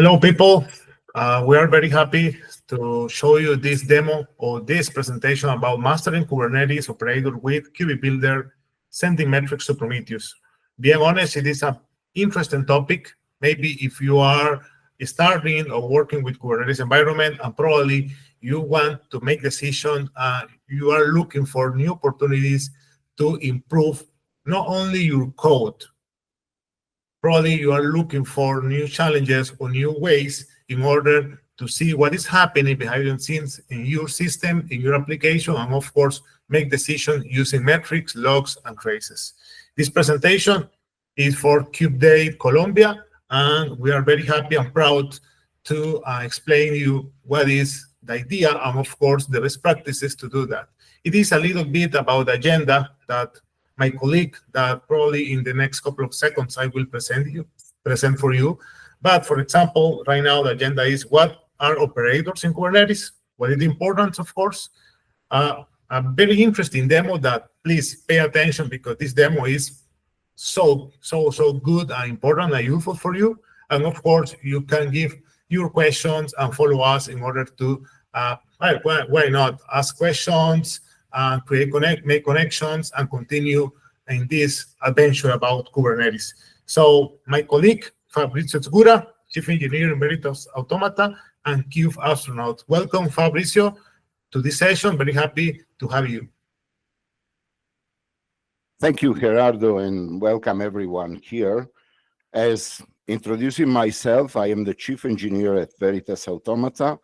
Hello, people. We are very happy to show you this demo or this presentation about mastering Kubernetes operator with KubeBuilder, sending metrics to Prometheus. Being honest, it is an interesting topic. Maybe if you are starting or working with Kubernetes environment and probably you want to make decision, you are looking for new opportunities to improve not only your code, probably you are looking for new challenges or new ways in order to see what is happening behind the scenes in your system, in your application, and of course, make decisions using metrics, logs, and traces. This presentation is for KubeDay Colombia, and we are very happy and proud to explain you what is the idea and of course, the best practices to do that. It is a little bit about the agenda that my colleague that probably in the next couple of seconds I will present for you. But for example, right now the agenda is what are operators in Kubernetes? What is the importance, of course? A very interesting demo that please pay attention because this demo is so good and important and useful for you. And of course, you can give your questions and follow us in order to, why not, ask questions, make connections, and continue in this adventure about Kubernetes. So my colleague, Fabrizio Sgura, Chief Engineer in Veritas Automata, and Cube Astronaut. Welcome, Fabrizio, to this session. Very happy to have you. Thank you, Gerardo, and welcome everyone here. As introducing myself, I am the Chief Engineer at Veritas Automata.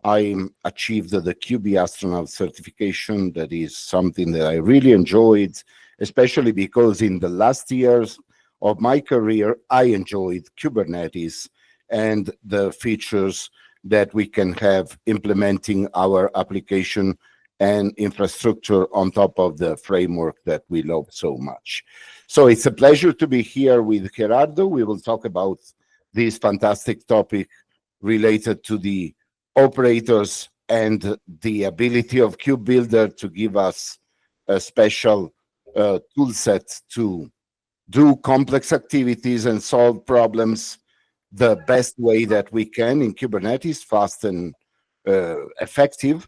I achieved the QB Astronaut certification. That is something that I really enjoyed, especially because in the last years of my career, I enjoyed Kubernetes and the features that we can have implementing our application and infrastructure on top of the framework that we love so much. So it's a pleasure to be here with Gerardo. We will talk about this fantastic topic related to the operators and the ability of KubeBuilder to give us a special tool set to do complex activities and solve problems the best way that we can in Kubernetes, fast and effective.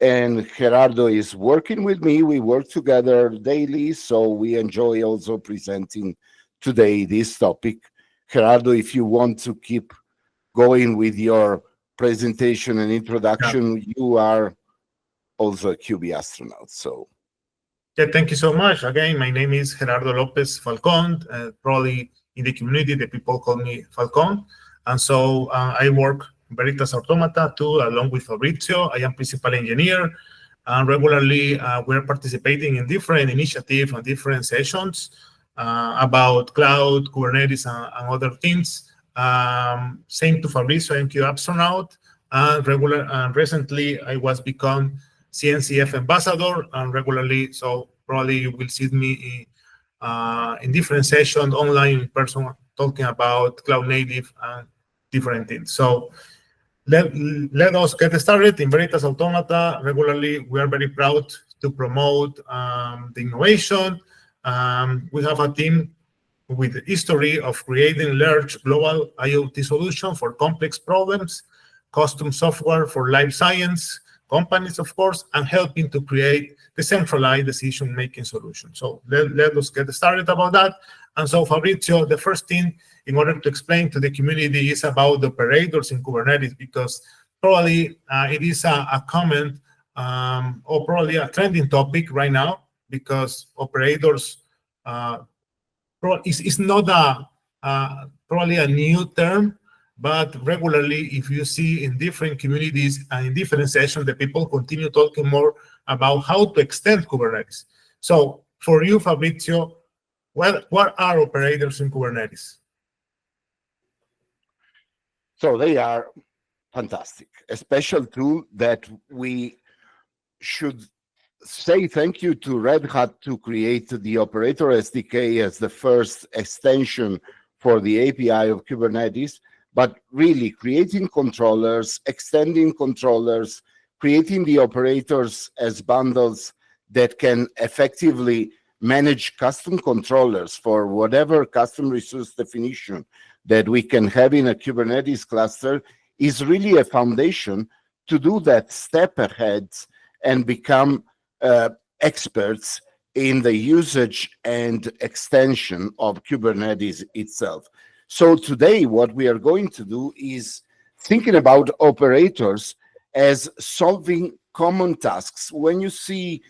And Gerardo is working with me. We work together daily, so we enjoy also presenting today this topic. Gerardo, if you want to keep going with your presentation and introduction, you are also a QB astronaut. So, yeah, thank you so much. Again, my name is Gerardo Lopez Falcon. Probably in the community, the people call me Falcon. And so I work Veritas Automata too, along with Fabrizio. I am principal engineer. And regularly, we're participating in different initiatives and different sessions about cloud, Kubernetes, and other things. Same to Fabrizio and Cube Astronaut. And recently, I was become CNCF ambassador and regularly. So probably you will see me in different sessions, online, in person, talking about cloud native and different things. So let us get started. In Veritas Automata, regularly, we are very proud to promote the innovation. We have a team with the history of creating large global IoT solutions for complex problems, custom software for life science companies, of course, and helping to create decentralized decision-making solutions. So let us get started about that. And so, Fabrizio, the first thing in order to explain to the community is about the operators in Kubernetes, because probably it is a comment or probably a trending topic right now, because operators is not probably a new term, but regularly, if you see in different communities and in different sessions, the people continue talking more about how to extend Kubernetes. So for you, Fabrizio, what are operators in Kubernetes? So they are fantastic, a special tool that we should say thank you to Red Hat to create the Operator SDK as the first extension for the API of Kubernetes, but really creating controllers, extending controllers, creating the operators as bundles that can effectively manage custom controllers for whatever custom resource definition that we can have in a Kubernetes cluster is really a foundation to do that step ahead and become experts in the usage and extension of Kubernetes itself. So today, what we are going to do is thinking about operators as solving common tasks. When you see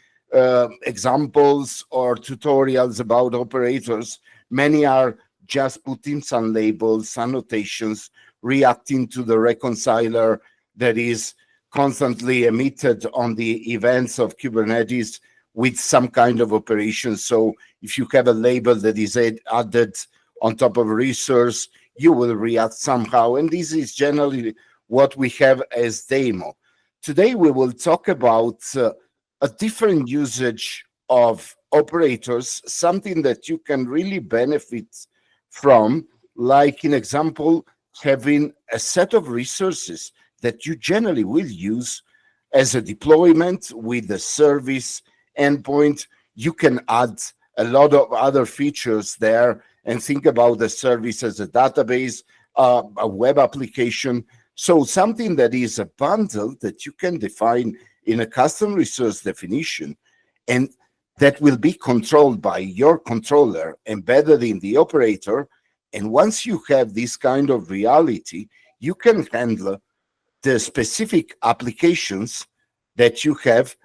examples or tutorials about operators, many are just putting some labels, annotations, reacting to the reconciler that is constantly emitted on the events of Kubernetes with some kind of operation. So if you have a label that is added on top of a resource, you will react somehow. And this is generally what we have as demo. Today, we will talk about a different usage of operators, something that you can really benefit from, like in example, having a set of resources that you generally will use as a deployment with the service endpoint. You can add a lot of other features there and think about the service as a database, a web application. So something that is a bundle that you can define in a custom resource definition, and that will be controlled by your controller embedded in the operator. And once you have this kind of reality, you can handle the specific applications that you have,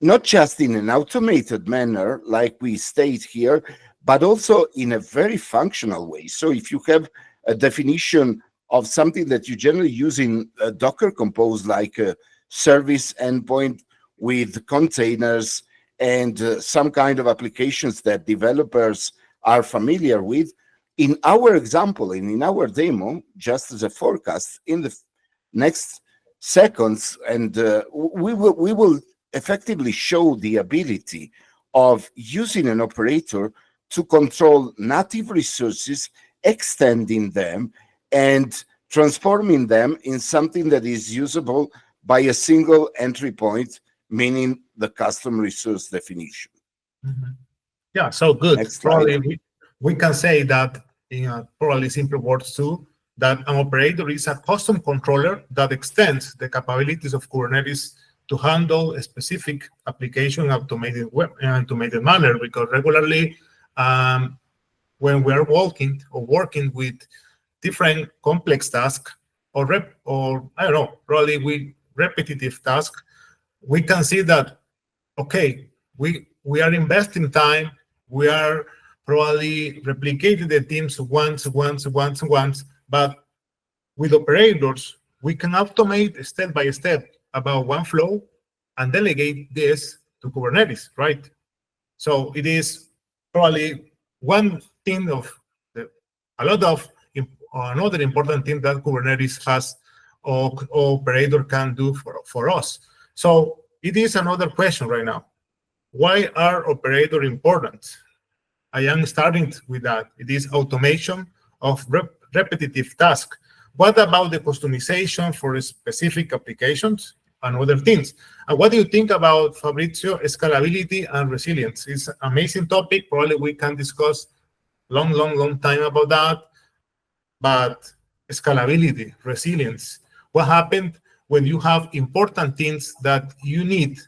not just in an automated manner, like we state here, but also in a very functional way. So if you have a definition of something that you generally use in Docker Compose, like a service endpoint with containers and some kind of applications that developers are familiar with, in our example and in our demo, just as a forecast, in the next seconds, and we will effectively show the ability of using an operator to control native resources, extending them, and transforming them in something that is usable by a single entry point, meaning the custom resource definition. Mm-hmm. Yeah, so good. Probably we can say that in probably simple words too, that an operator is a custom controller that extends the capabilities of Kubernetes to handle a specific application in automated manner, because regularly when we are working with different complex tasks or I don't know, probably with repetitive tasks, we can see that, okay, we are investing time, we are probably replicating the teams once, but with operators, we can automate step by step about one flow and delegate this to Kubernetes, right? So it is probably one thing of a lot of another important thing that Kubernetes has or operator can do for us. So it is another question right now. Why are operators important? I am starting with that. It is automation of repetitive tasks. What about the customization for specific applications and other things? And what do you think about, Fabrizio, scalability and resilience? It's an amazing topic. Probably we can discuss long time about that. But scalability, resilience, what happened when you have important things that you need,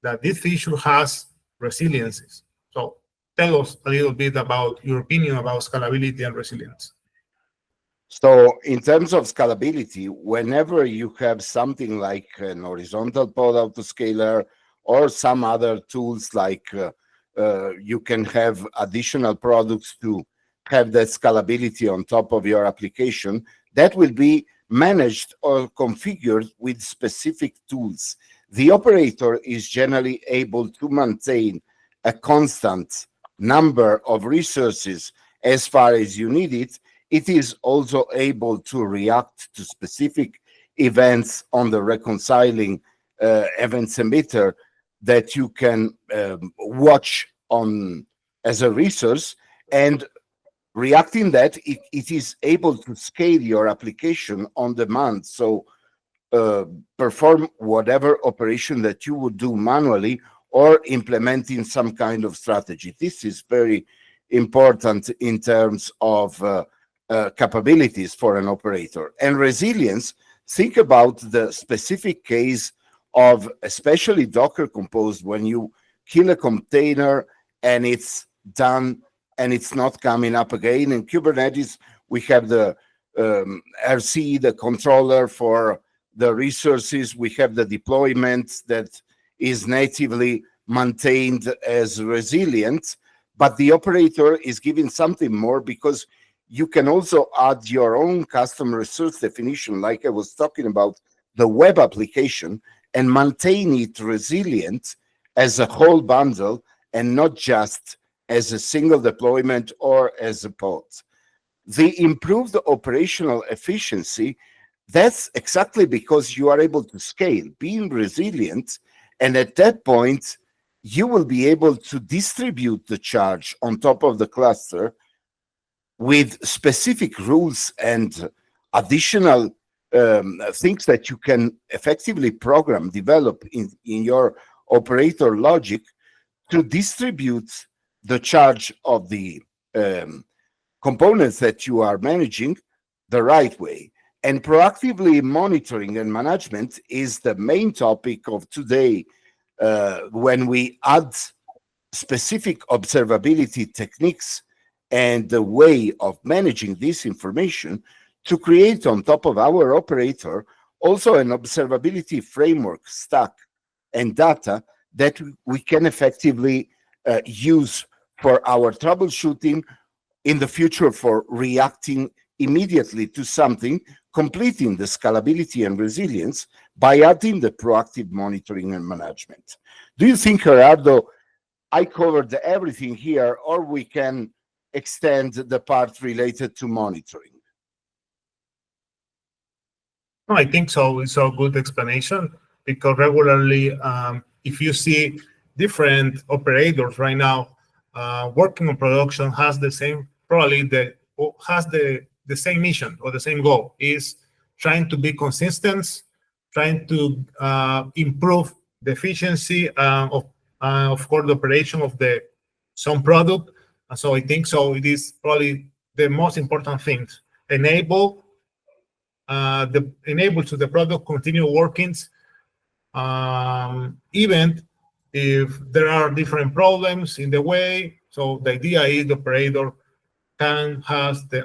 that this feature has resiliences? So tell us a little bit about your opinion about scalability and resilience. So in terms of scalability, whenever you have something like an horizontal pod autoscaler or some other tools like you can have additional products to have that scalability on top of your application, that will be managed or configured with specific tools. The operator is generally able to maintain a constant number of resources as far as you need it. It is also able to react to specific events on the reconciling events emitter that you can watch on as a resource, and reacting that, it is able to scale your application on demand. So perform whatever operation that you would do manually or implementing some kind of strategy. This is very important in terms of capabilities for an operator. And resilience, think about the specific case of especially Docker Compose, when you kill a container and it's done and it's not coming up again. In Kubernetes, we have the RC, the controller for the resources. We have the deployment that is natively maintained as resilient, but the operator is giving something more, because you can also add your own custom resource definition, like I was talking about the web application, and maintain it resilient as a whole bundle and not just as a single deployment or as a pod. The improved operational efficiency, that's exactly because you are able to scale, being resilient, and at that point, you will be able to distribute the charge on top of the cluster with specific rules and additional things that you can effectively program, develop in your operator logic to distribute the charge of the components that you are managing the right way. And proactively monitoring and management is the main topic of today, when we add specific observability techniques and the way of managing this information to create on top of our operator also an observability framework, stack, and data that we can effectively use for our troubleshooting, in the future for reacting immediately to something, completing the scalability and resilience by adding the proactive monitoring and management. Do you think, Gerardo, I covered everything here, or we can extend the part related to monitoring? No, I think so. It's a good explanation, because regularly, if you see different operators right now working on production, has the same, probably has the same mission or the same goal, is trying to be consistent, trying to improve the efficiency of course, the operation of some product. So I think so. It is probably the most important thing. Enable to the product continue working, even if there are different problems in the way. So the idea is the operator can has the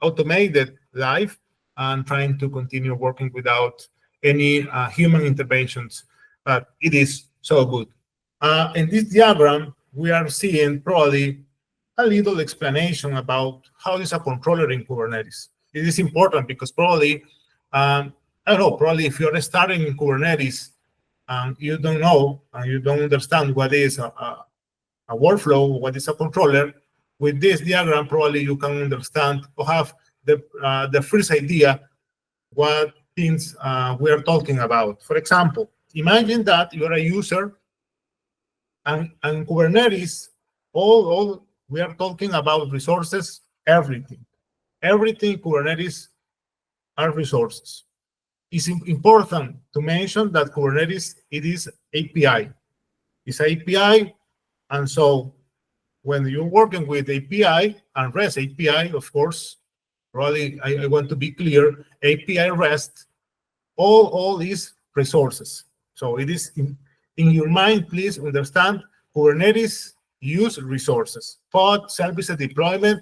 automated life and trying to continue working without any human interventions. But it is so good. In this diagram, we are seeing probably a little explanation about how is a controller in Kubernetes. It is important because probably, I don't know, probably if you're starting in Kubernetes and you don't know and you don't understand what is a workflow, what is a controller, with this diagram, probably you can understand or have the first idea what things we are talking about. For example, imagine that you're a user and Kubernetes, all we are talking about resources, everything. Everything Kubernetes are resources. It's important to mention that Kubernetes, it is API. It's API, and so when you're working with API and REST API, of course, probably I want to be clear, API REST, all these resources. So it is in your mind, please understand, Kubernetes use resources. Pod, service deployment,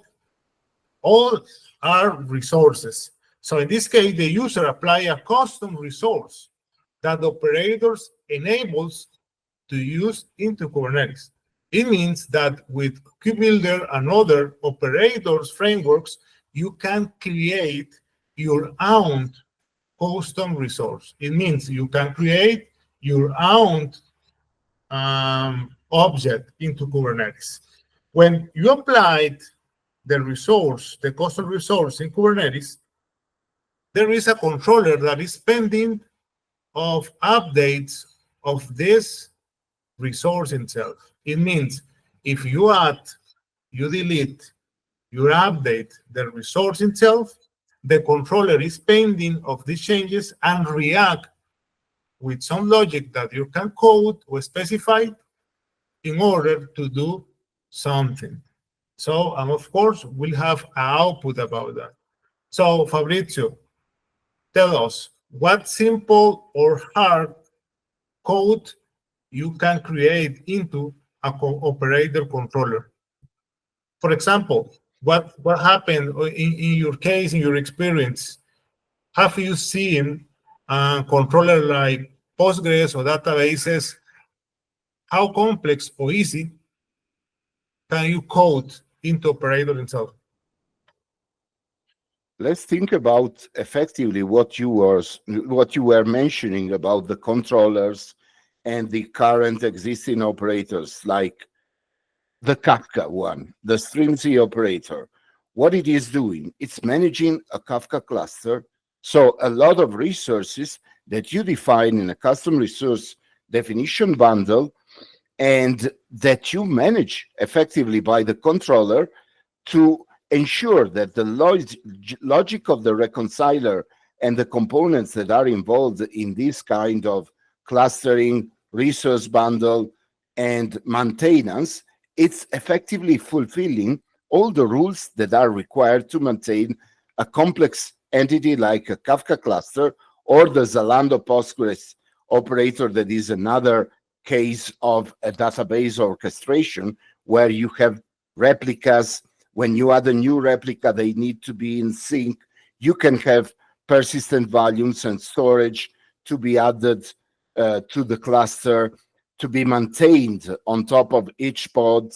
all are resources. So in this case, the user apply a custom resource that the operators enables to use into Kubernetes. It means that with KubeBuilder and other operators frameworks, you can create your own custom resource. It means you can create your own object into Kubernetes. When you applied the resource, the custom resource in Kubernetes, there is a controller that is pending of updates of this resource itself. It means if you add, you delete, you update the resource itself, the controller is pending of these changes and react with some logic that you can code or specify in order to do something. So, and of course, we'll have an output about that. So, Fabrizio, tell us what simple or hard code you can create into a operator controller. For example, what happened in your case, in your experience? Have you seen a controller like Postgres or databases? How complex or easy can you code into operator itself? Let's think about effectively what you were mentioning about the controllers and the current existing operators, like the Kafka one, the Streamzy operator. What it is doing, it's managing a Kafka cluster. So a lot of resources that you define in a custom resource definition bundle and that you manage effectively by the controller to ensure that the logic of the reconciler and the components that are involved in this kind of clustering, resource bundle, and maintenance, it's effectively fulfilling all the rules that are required to maintain a complex entity like a Kafka cluster or the Zalando Postgres operator, that is another case of a database orchestration where you have replicas. When you add a new replica, they need to be in sync. You can have persistent volumes and storage to be added to the cluster, to be maintained on top of each pod,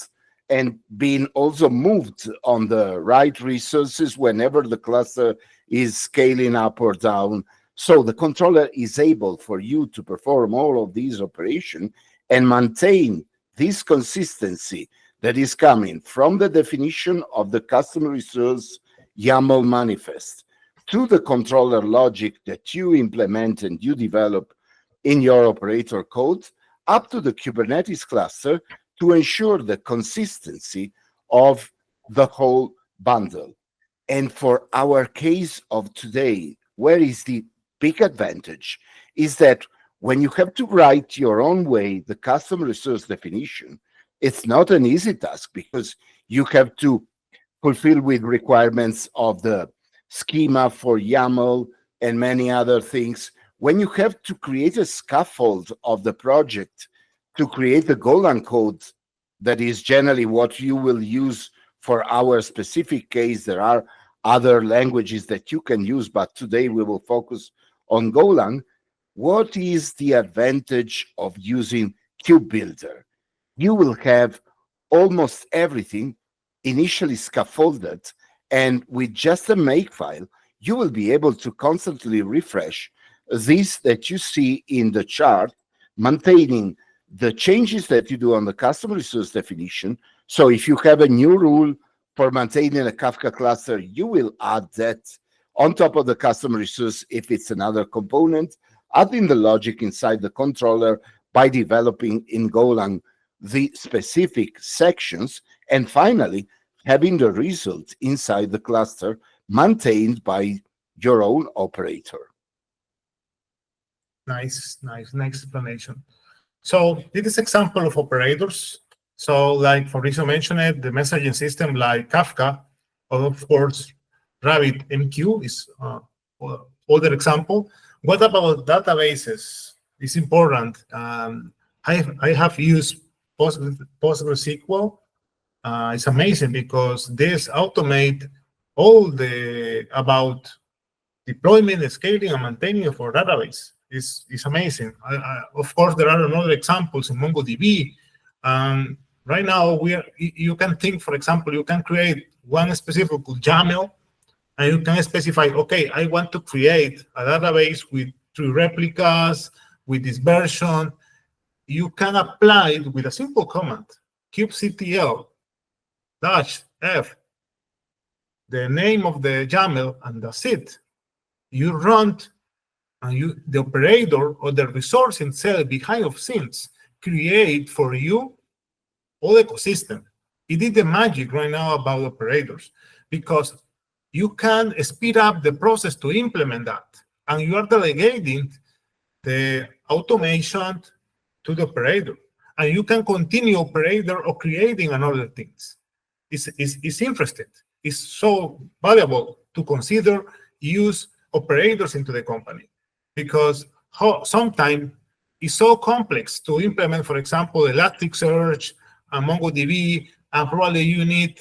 and being also moved on the right resources whenever the cluster is scaling up or down. So the controller is able for you to perform all of these operations and maintain this consistency that is coming from the definition of the custom resource YAML manifest to the controller logic that you implement and you develop in your operator code up to the Kubernetes cluster to ensure the consistency of the whole bundle. And for our case of today, where is the big advantage is that when you have to write your own way the custom resource definition, it's not an easy task because you have to fulfill with requirements of the schema for YAML and many other things. When you have to create a scaffold of the project to create the Golang code, that is generally what you will use for our specific case. There are other languages that you can use, but today we will focus on Golang. What is the advantage of using KubeBuilder? You will have almost everything initially scaffolded, and with just a makefile, you will be able to constantly refresh this that you see in the chart, maintaining the changes that you do on the custom resource definition. So if you have a new rule for maintaining a Kafka cluster, you will add that on top of the custom resource if it's another component, adding the logic inside the controller by developing in Golang the specific sections, and finally having the result inside the cluster maintained by your own operator. Nice explanation. So this is example of operators. So like Fabrizio mentioned it, the messaging system like Kafka, or of course, RabbitMQ is other example. What about databases? It's important. I have used PostgreSQL. It's amazing because this automate all the about deployment, scaling, and maintaining of our database. It's amazing. Of course, there are other examples in MongoDB. Right now, you can think, for example, you can create one specific YAML, and you can specify, okay, I want to create a database with 3 replicas, with this version. You can apply it with a simple command, kubectl -f, the name of the YAML, and that's it. You run, and the operator or the resource itself behind of scenes create for you all ecosystem. It did the magic right now about operators because you can speed up the process to implement that, and you are delegating the automation to the operator. And you can continue operator or creating another things. It's interesting. It's so valuable to consider use operators into the company, because sometimes it's so complex to implement, for example, Elasticsearch and MongoDB, and probably you need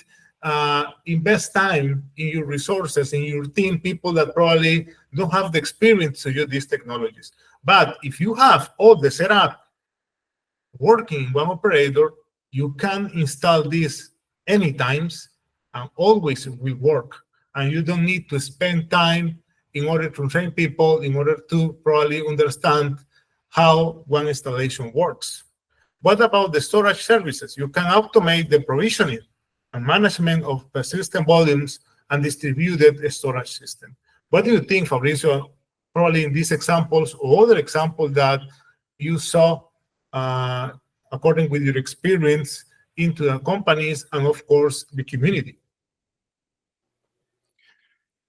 invest time in your resources, in your team, people that probably don't have the experience to use these technologies. But if you have all the setup working in one operator, you can install this anytime and always will work. And you don't need to spend time in order to train people, in order to probably understand how one installation works. What about the storage services? You can automate the provisioning and management of persistent volumes and distributed storage system. What do you think, Fabrizio, probably in these examples or other examples that you saw according with your experience into the companies and, of course, the community?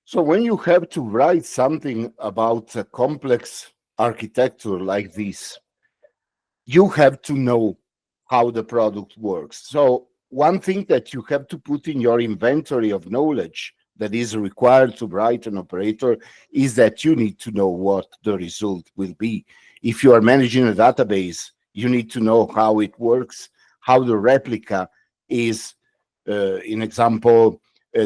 So when you have to write something about a complex architecture like this, you have to know how the product works. So one thing that you have to put in your inventory of knowledge that is required to write an operator is that you need to know what the result will be. If you are managing a database, you need to know how it works, how the replica is, in example,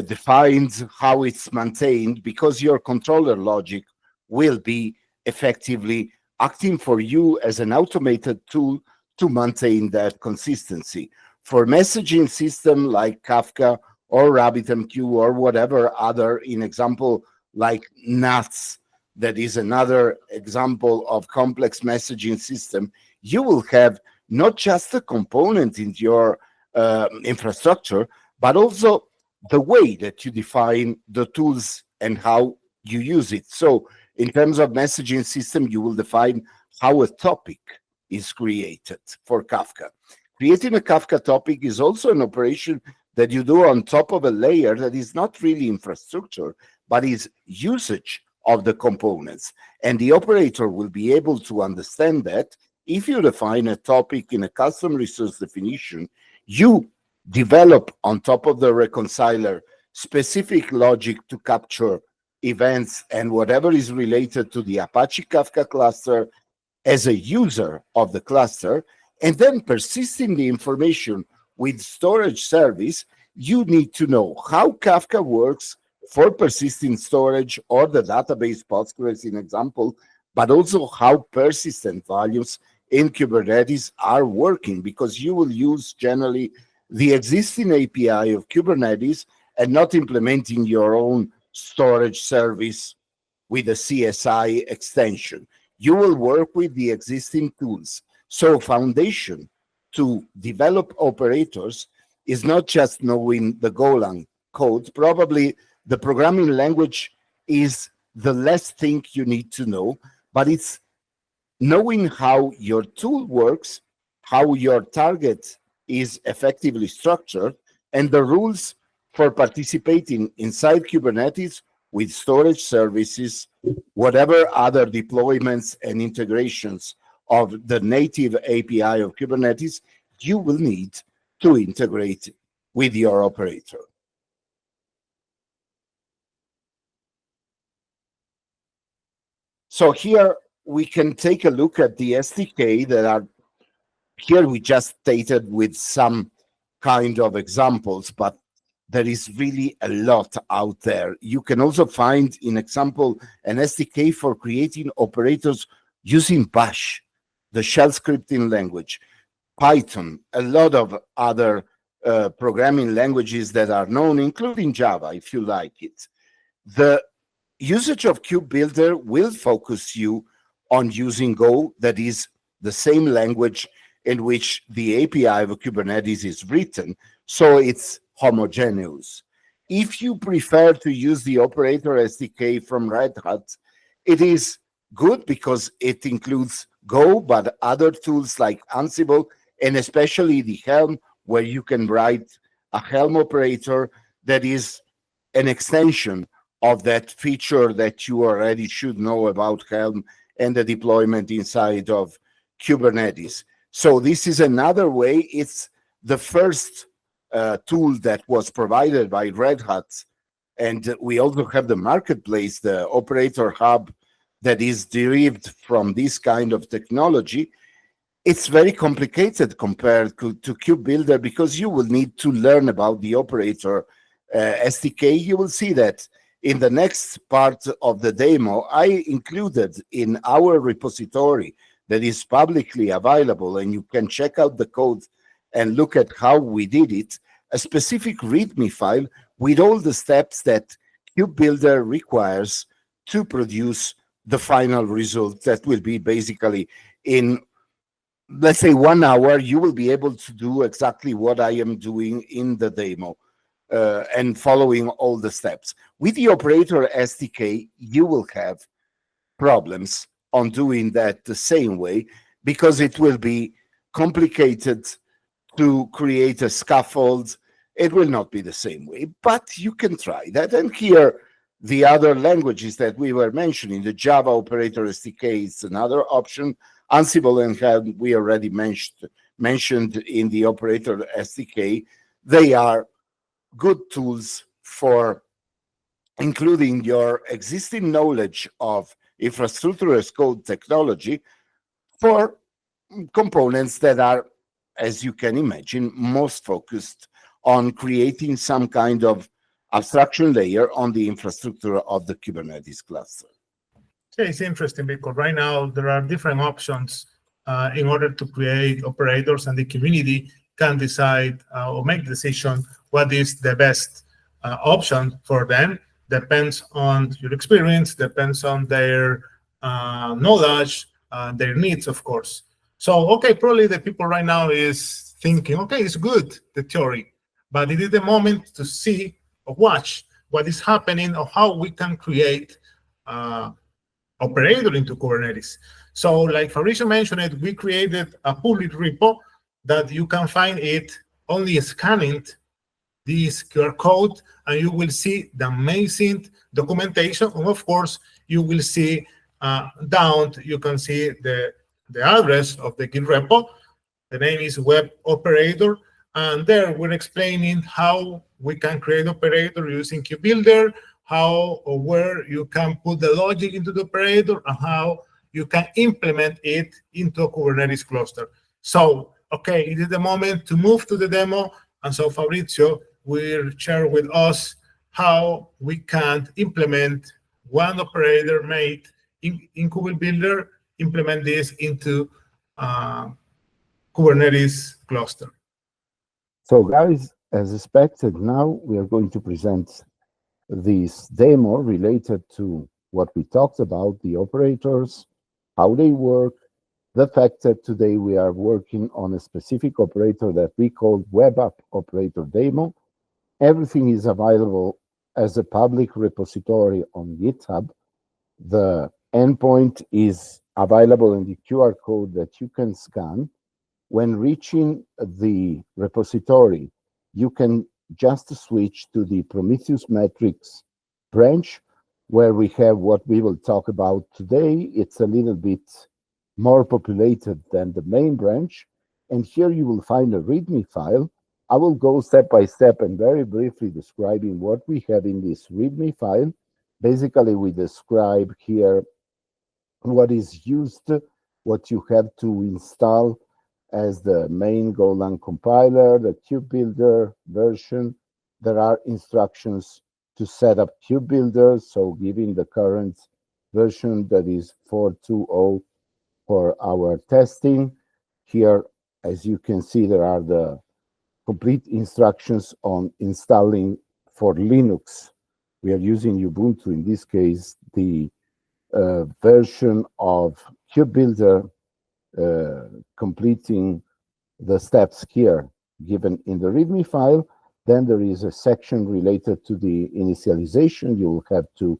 defined, how it's maintained, because your controller logic will be effectively acting for you as an automated tool to maintain that consistency. For messaging system like Kafka or RabbitMQ or whatever other, in example, like NATS, that is another example of complex messaging system, you will have not just the component in your infrastructure, but also the way that you define the tools and how you use it. So in terms of messaging system, you will define how a topic is created for Kafka. Creating a Kafka topic is also an operation that you do on top of a layer that is not really infrastructure, but is usage of the components. And the operator will be able to understand that if you define a topic in a custom resource definition, you develop on top of the reconciler specific logic to capture events and whatever is related to the Apache Kafka cluster as a user of the cluster, and then persisting the information with storage service, you need to know how Kafka works for persistent storage or the database Postgres in example, but also how persistent values in Kubernetes are working, because you will use generally the existing API of Kubernetes and not implementing your own storage service with a CSI extension. You will work with the existing tools. So foundation to develop operators is not just knowing the Golang code. Probably the programming language is the last thing you need to know, but it's knowing how your tool works, how your target is effectively structured, and the rules for participating inside Kubernetes with storage services, whatever other deployments and integrations of the native API of Kubernetes, you will need to integrate with your operator. So here we can take a look at the SDK that are here we just stated with some kind of examples, but there is really a lot out there. You can also find, in example, an SDK for creating operators using Bash, the shell scripting language, Python, a lot of other programming languages that are known, including Java, if you like it. The usage of KubeBuilder will focus you on using Go, that is the same language in which the API of Kubernetes is written, so it's homogeneous. If you prefer to use the operator SDK from Red Hat, it is good because it includes Go, but other tools like Ansible, and especially the Helm, where you can write a Helm operator that is an extension of that feature that you already should know about Helm and the deployment inside of Kubernetes. So this is another way. It's the first tool that was provided by Red Hat. And we also have the marketplace, the operator hub, that is derived from this kind of technology. It's very complicated compared to KubeBuilder because you will need to learn about the operator SDK. You will see that in the next part of the demo. I included in our repository that is publicly available, and you can check out the code and look at how we did it, a specific README file with all the steps that KubeBuilder requires to produce the final result that will be basically in, let's say, 1 hour. You will be able to do exactly what I am doing in the demo and following all the steps. With the operator SDK, you will have problems on doing that the same way because it will be complicated to create a scaffold. It will not be the same way, but you can try that. And here, the other languages that we were mentioning, the Java operator SDK is another option. Ansible and Helm, we already mentioned in the operator SDK. They are good tools for including your existing knowledge of infrastructure as code technology for components that are, as you can imagine, most focused on creating some kind of abstraction layer on the infrastructure of the Kubernetes cluster. Yeah, it's interesting because right now there are different options in order to create operators, and the community can decide or make the decision what is the best option for them. Depends on your experience, depends on their knowledge, their needs, of course. So, okay, probably the people right now is thinking, okay, it's good, the theory, but it is the moment to see or watch what is happening or how we can create operator into Kubernetes. So like Fabrizio mentioned it, we created a public repo that you can find it only scanning this QR code, and you will see the amazing documentation. And of course, you will see down, you can see the address of the Git repo. The name is Web Operator. And there we're explaining how we can create operator using KubeBuilder, how or where you can put the logic into the operator, and how you can implement it into a Kubernetes cluster. So, okay, it is the moment to move to the demo. And so Fabrizio will share with us how we can implement one operator made in KubeBuilder, implement this into Kubernetes cluster. So guys, as expected, now we are going to present this demo related to what we talked about, the operators, how they work, the fact that today we are working on a specific operator that we call Web App Operator Demo. Everything is available as a public repository on GitHub. The endpoint is available in the QR code that you can scan. When reaching the repository, you can just switch to the Prometheus metrics branch, where we have what we will talk about today. It's a little bit more populated than the main branch. And here you will find a README file. I will go step by step and very briefly describing what we have in this README file. Basically, we describe here what is used, what you have to install as the main Golang compiler, the KubeBuilder version. There are instructions to set up KubeBuilder, so giving the current version that is 4.2.0 for our testing. Here, as you can see, there are the complete instructions on installing for Linux. We are using Ubuntu, in this case, the version of KubeBuilder, completing the steps here given in the README file. Then there is a section related to the initialization. You will have to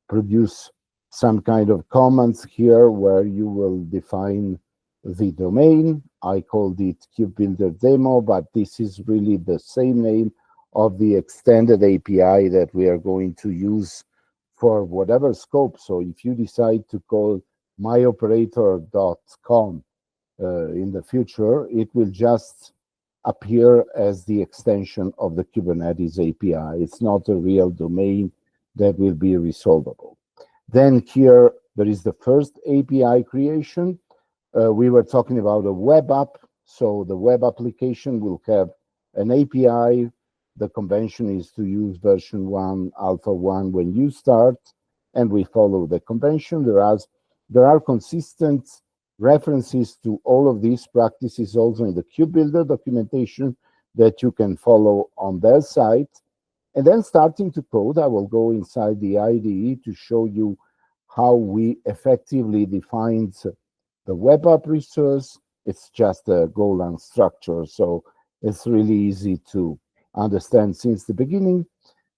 produce some kind of comments here where you will define the domain. I called it KubeBuilder Demo, but this is really the same name of the extended API that we are going to use for whatever scope. So if you decide to call myoperator.com in the future, it will just appear as the extension of the Kubernetes API. It's not a real domain that will be resolvable. Then here, there is the first API creation. We were talking about a web app. So the web application will have an API. The convention is to use version 1, alpha 1 when you start, and we follow the convention. There are consistent references to all of these practices also in the KubeBuilder documentation that you can follow on their site. And then starting to code, I will go inside the IDE to show you how we effectively defined the web app resource. It's just a Golang structure, so it's really easy to understand since the beginning.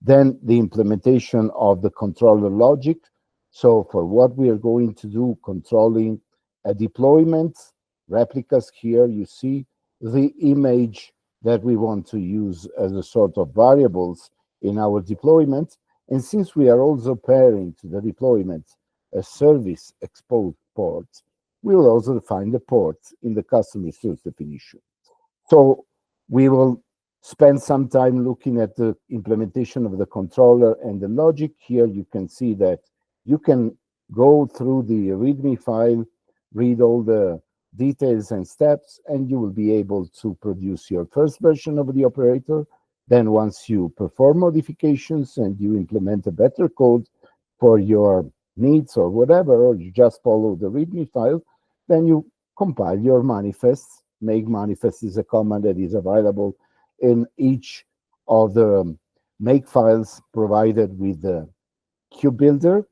Then the implementation of the controller logic. So for what we are going to do, controlling a deployment, replicas here, you see the image that we want to use as a sort of variables in our deployment. And since we are also pairing to the deployment a service exposed port, we will also define the port in the custom resource definition. So we will spend some time looking at the implementation of the controller and the logic. Here you can see that you can go through the README file, read all the details and steps, and you will be able to produce your first version of the operator. Then once you perform modifications and you implement a better code for your needs or whatever, or you just follow the README file, then you compile your manifests. Make manifest is a command that is available in each of the make files provided with the KubeBuilder.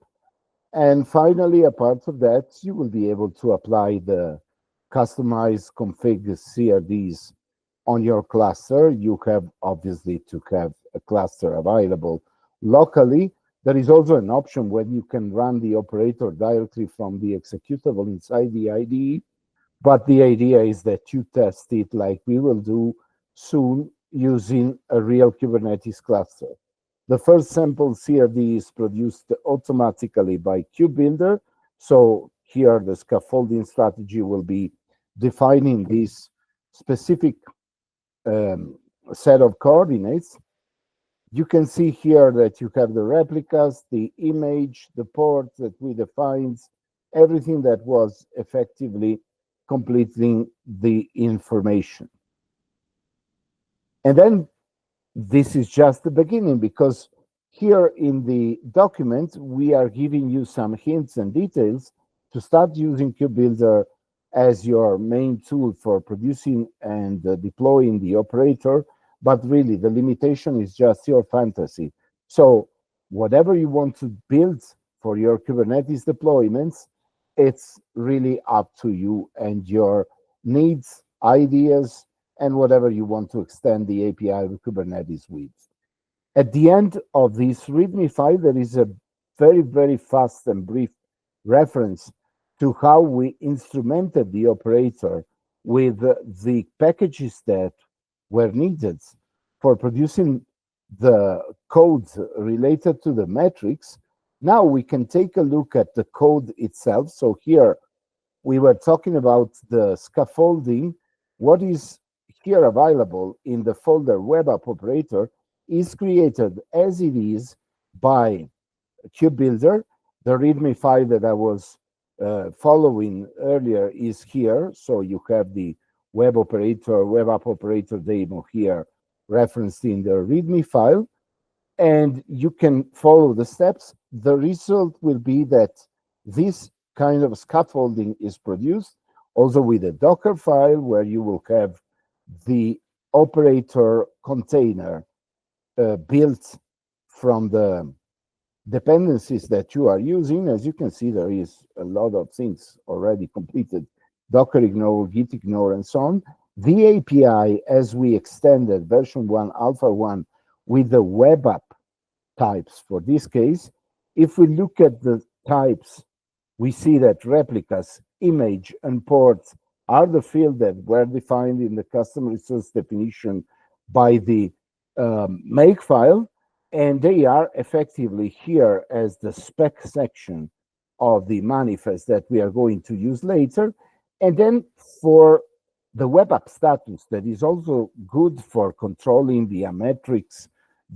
And finally, apart from that, you will be able to apply the customized config CRDs on your cluster. You have obviously to have a cluster available locally. There is also an option where you can run the operator directly from the executable inside the IDE. But the idea is that you test it like we will do soon using a real Kubernetes cluster. The first sample CRD is produced automatically by KubeBuilder. So here the scaffolding strategy will be defining this specific set of coordinates. You can see here that you have the replicas, the image, the port that we defined, everything that was effectively completing the information. And then this is just the beginning, because here in the document, we are giving you some hints and details to start using KubeBuilder as your main tool for producing and deploying the operator. But really, the limitation is just your fantasy. So whatever you want to build for your Kubernetes deployments, it's really up to you and your needs, ideas, and whatever you want to extend the API of Kubernetes with. At the end of this README file, there is a very, very fast and brief reference to how we instrumented the operator with the packages that were needed for producing the code related to the metrics. Now we can take a look at the code itself. So here we were talking about the scaffolding. What is here available in the folder web app operator is created as it is by KubeBuilder. The README file that I was following earlier is here. So you have the web app operator demo here referenced in the README file, and you can follow the steps. The result will be that this kind of scaffolding is produced also with a Docker file where you will have the operator container built from the dependencies that you are using. As you can see, there is a lot of things already completed: Docker ignore, Git ignore, and so on. The API, as we extended version 1, alpha 1, with the web app types for this case, if we look at the types, we see that replicas, image, and ports are the fields that were defined in the custom resource definition by the makefile, and they are effectively here as the spec section of the manifest that we are going to use later. And then for the web app status, that is also good for controlling via metrics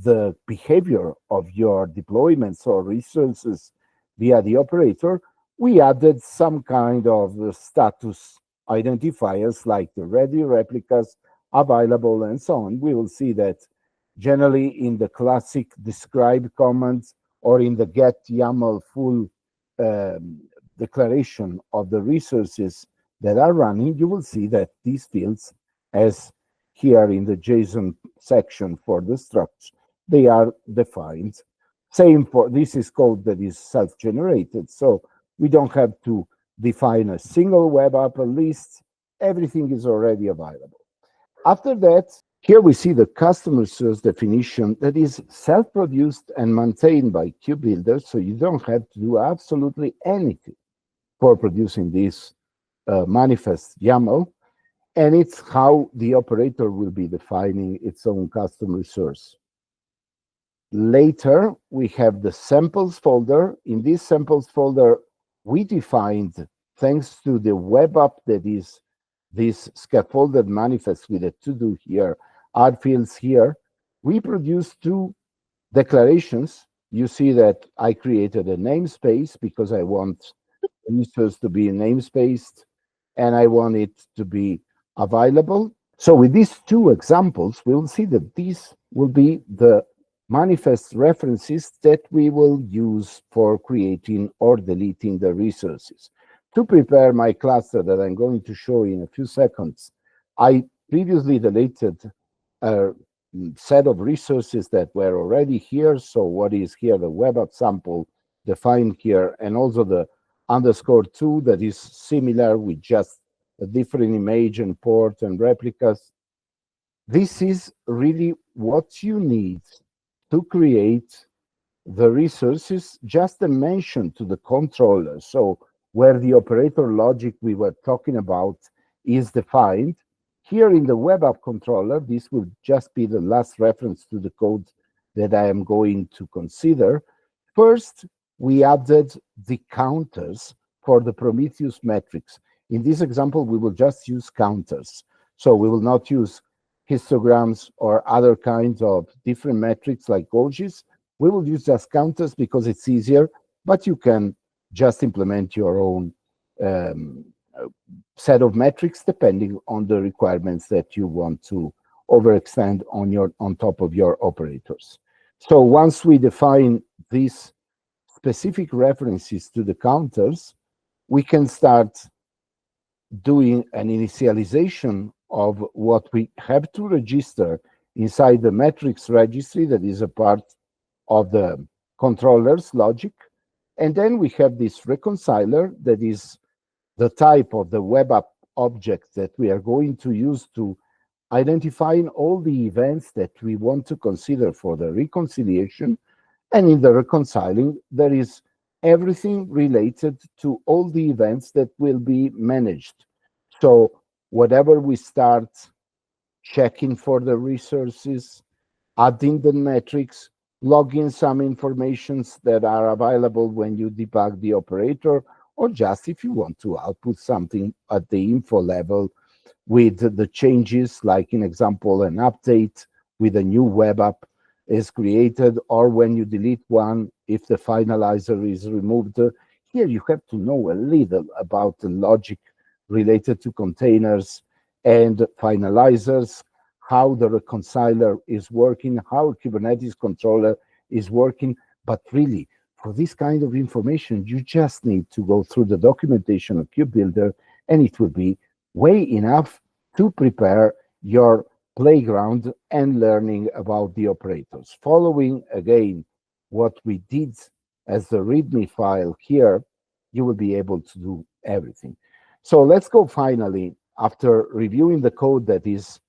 the behavior of your deployments or resources via the operator, we added some kind of status identifiers like the ready, replicas, available, and so on. We will see that generally in the classic describe commands or in the get YAML full declaration of the resources that are running, you will see that these fields, as here in the JSON section for the structure, they are defined. Same for, this is code that is self-generated, so we don't have to define a single web app list. Everything is already available. After that, here we see the customer source definition that is self-produced and maintained by KubeBuilder, so you don't have to do absolutely anything for producing this manifest YAML, and it's how the operator will be defining its own customer source. Later, we have the samples folder. In this samples folder, we defined, thanks to the web app that is this scaffolded manifest with a to-do here, add fields here, we produced two declarations. You see that I created a namespace because I want users to be namespaced and I want it to be available. So with these two examples, we'll see that these will be the manifest references that we will use for creating or deleting the resources. To prepare my cluster that I'm going to show in a few seconds, I previously deleted a set of resources that were already here. So what is here, the web app sample defined here, and also the _2 that is similar with just a different image and port and replicas. This is really what you need to create the resources, just a mention to the controller. So where the operator logic we were talking about is defined, here in the web app controller, this will just be the last reference to the code that I am going to consider. First, we added the counters for the Prometheus metrics. In this example, we will just use counters. So we will not use histograms or other kinds of different metrics like gauges. We will use just counters because it's easier, but you can just implement your own set of metrics depending on the requirements that you want to overextend on top of your operators. So once we define these specific references to the counters, we can start doing an initialization of what we have to register inside the metrics registry that is a part of the controller's logic. And then we have this reconciler that is the type of the web app object that we are going to use to identifying all the events that we want to consider for the reconciliation. And in the reconciling, there is everything related to all the events that will be managed. So whatever we start checking for the resources, adding the metrics, logging some informations that are available when you debug the operator, or just if you want to output something at the info level with the changes, like in example, an update with a new web app is created, or when you delete one, if the finalizer is removed. Here you have to know a little about the logic related to containers and finalizers, how the reconciler is working, how a Kubernetes controller is working. But really, for this kind of information, you just need to go through the documentation of KubeBuilder, and it will be way enough to prepare your playground and learning about the operators. Following, again, what we did as the README file here, you will be able to do everything. So let's go finally, after reviewing the code that is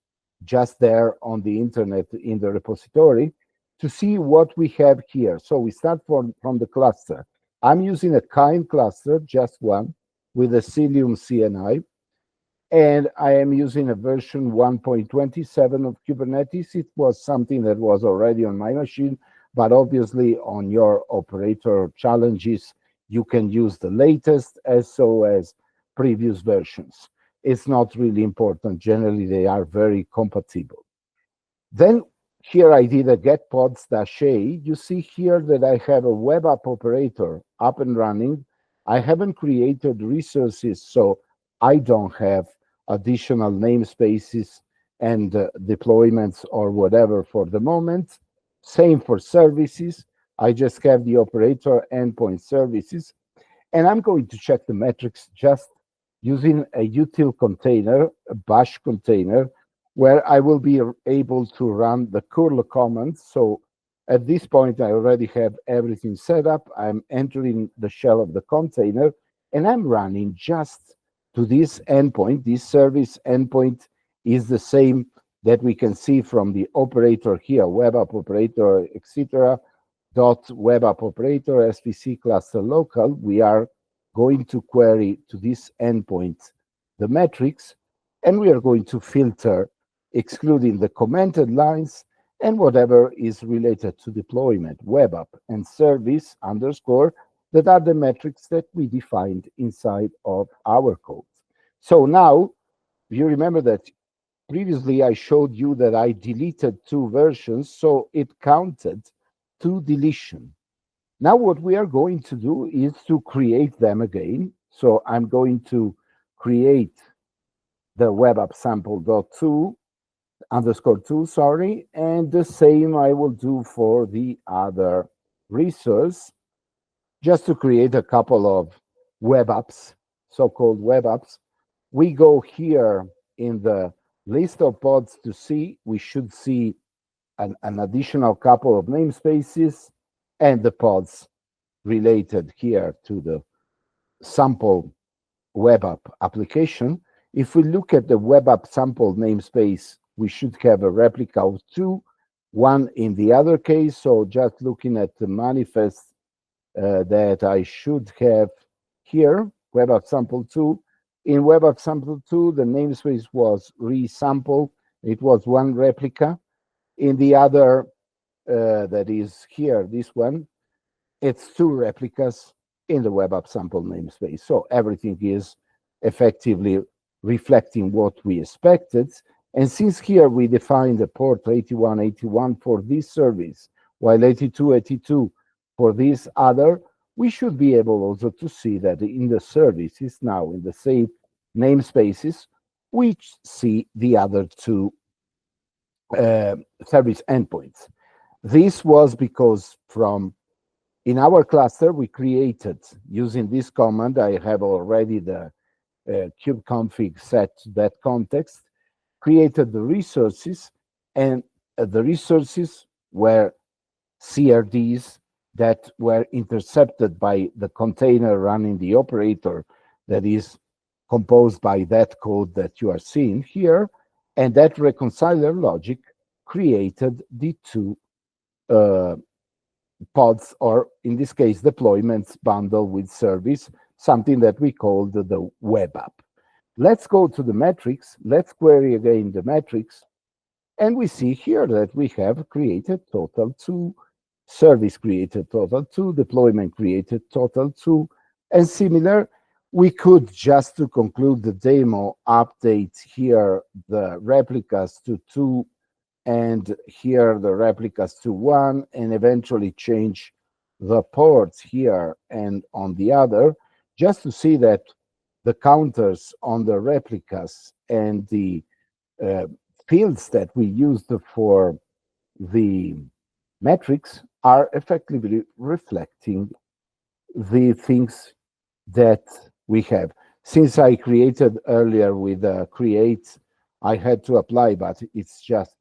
just there on the internet in the repository, to see what we have here. So we start from the cluster. I'm using a kind cluster, just one, with a Cilium CNI. And I am using a version 1.27 of Kubernetes. It was something that was already on my machine, but obviously on your operator challenges, you can use the latest as so as previous versions. It's not really important. Generally, they are very compatible. Then here I did a get pods-a. You see here that I have a web app operator up and running. I haven't created resources, so I don't have additional namespaces and deployments or whatever for the moment. Same for services. I just have the operator endpoint services. And I'm going to check the metrics just using a util container, a bash container, where I will be able to run the curl commands. So at this point, I already have everything set up. I'm entering the shell of the container, and I'm running just to this endpoint. This service endpoint is the same that we can see from the operator here, web app operator, etc. Dot web app operator, SVC cluster local. We are going to query to this endpoint the metrics, and we are going to filter excluding the commented lines and whatever is related to deployment, web app, and service underscore that are the metrics that we defined inside of our code. So now, you remember that previously I showed you that I deleted 2 versions, so it counted 2 deletion. Now what we are going to do is to create them again. So I'm going to create the web app sample.2 underscore 2, sorry, and the same I will do for the other resource, just to create a couple of web apps, so-called web apps. We go here in the list of pods to see, we should see an additional couple of namespaces and the pods related here to the sample web app application. If we look at the web app sample namespace, we should have a replica of 2, 1 in the other case. So just looking at the manifest that I should have here, web app sample 2. In web app sample 2, the namespace was resample. It was 1 replica. In the other, that is here, this one, it's 2 replicas in the web app sample namespace. So everything is effectively reflecting what we expected. And since here we defined the port 8181 for this service, while 8282 for this other, we should be able also to see that in the services now in the same namespaces, we see the other 2 service endpoints. This was because in our cluster, we created, using this command, I have already the kubeconfig set to that context, created the resources, and the resources were CRDs that were intercepted by the container running the operator that is composed by that code that you are seeing here, and that reconciler logic created the 2 pods, or in this case, deployments bundle with service, something that we called the web app. Let's go to the metrics. Let's query again the metrics. And we see here that we have created total 2, service created total 2, deployment created total 2, and similar. We could, just to conclude the demo, update here the replicas to 2 and here the replicas to 1, and eventually change the ports here and on the other, just to see that the counters on the replicas and the fields that we used for the metrics are effectively reflecting the things that we have. Since I created earlier with create, I had to apply, but it's just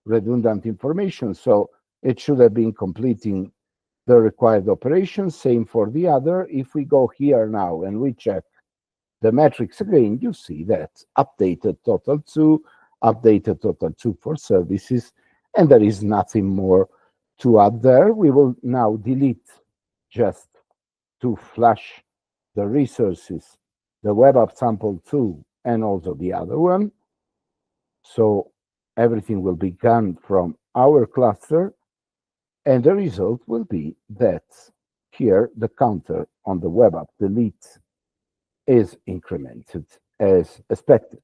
redundant information, so it should have been completing the required operations. Same for the other. If we go here now and we check the metrics again, you see that updated total 2, updated total 2 for services, and there is nothing more to add there. We will now delete, just to flush the resources, the web app sample 2 and also the other one. So everything will be gone from our cluster, and the result will be that here the counter on the web app delete is incremented as expected.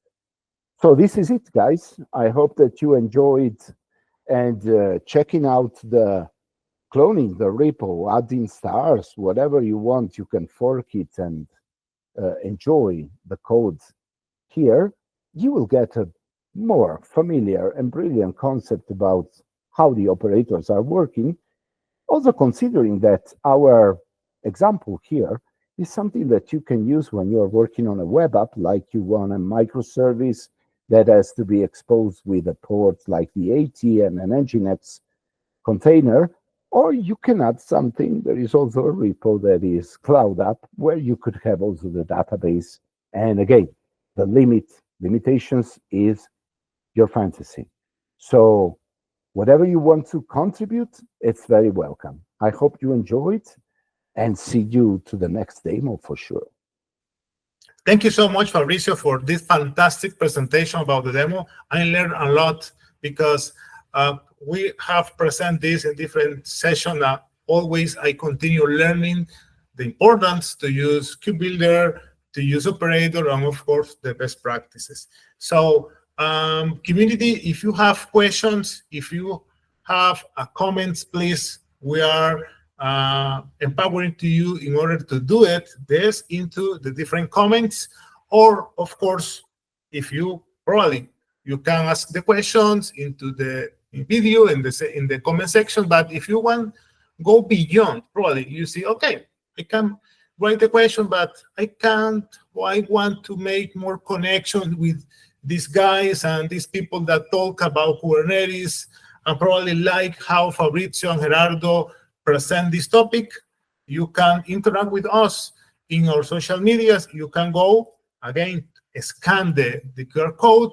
So this is it, guys. I hope that you enjoyed and checking out the cloning, the repo, adding stars, whatever you want, you can fork it and enjoy the code here. You will get a more familiar and brilliant concept about how the operators are working. Also considering that our example here is something that you can use when you're working on a web app, like you want a microservice that has to be exposed with a port like the AT and an Nginx container, or you can add something. There is also a repo that is Cloud App, where you could have also the database. And again, the limitations is your fantasy. So whatever you want to contribute, it's very welcome. I hope you enjoyed and see you to the next demo for sure. Thank you so much, Fabrizio, for this fantastic presentation about the demo. I learned a lot because we have presented this in different sessions. Always, I continue learning the importance to use KubeBuilder, to use operator, and of course, the best practices. So, community, if you have questions, if you have comments, please, we are empowering to you in order to do it, this into the different comments, or of course, if you probably, you can ask the questions into the video in the comment section. But if you want go beyond, probably you see, okay, I can write the question, but I can't, or I want to make more connection with these guys and these people that talk about Kubernetes, and probably like how Fabrizio and Gerardo present this topic. You can interact with us in our social medias. You can go, again, scan the QR code.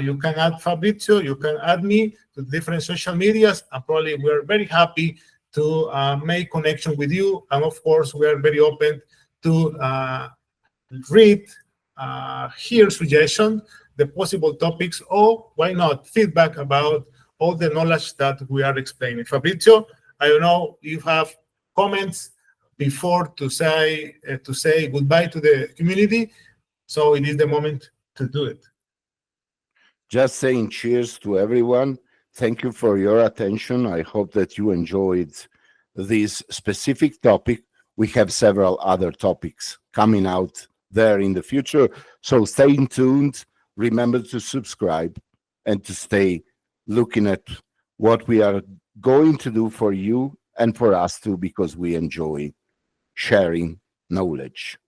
You can add Fabrizio, you can add me to different social medias, and probably we're very happy to make connection with you. And of course, we are very open to read, hear suggestions, the possible topics, or why not feedback about all the knowledge that we are explaining. Fabrizio, I don't know if you have comments before to say goodbye to the community. So it is the moment to do it. Just saying cheers to everyone. Thank you for your attention. I hope that you enjoyed this specific topic. We have several other topics coming out there in the future. So stay tuned. Remember to subscribe and to stay looking at what we are going to do for you and for us too, because we enjoy sharing knowledge.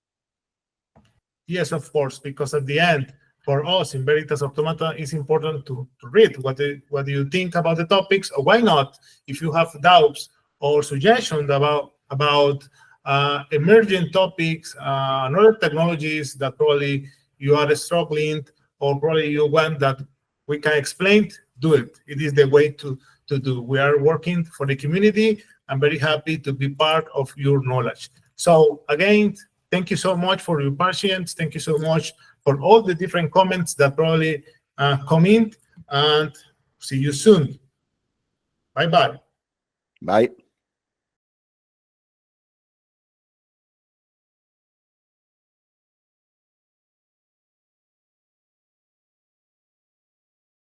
Yes, of course, because at the end, for us in Veritas Automata, it's important to read what do you think about the topics, or why not, if you have doubts or suggestions about emerging topics and other technologies that probably you are struggling, or probably you want that we can explain, do it. It is the way to do. We are working for the community. I'm very happy to be part of your knowledge. So again, thank you so much for your patience. Thank you so much for all the different comments that probably come in, and see you soon. Bye-bye. Bye.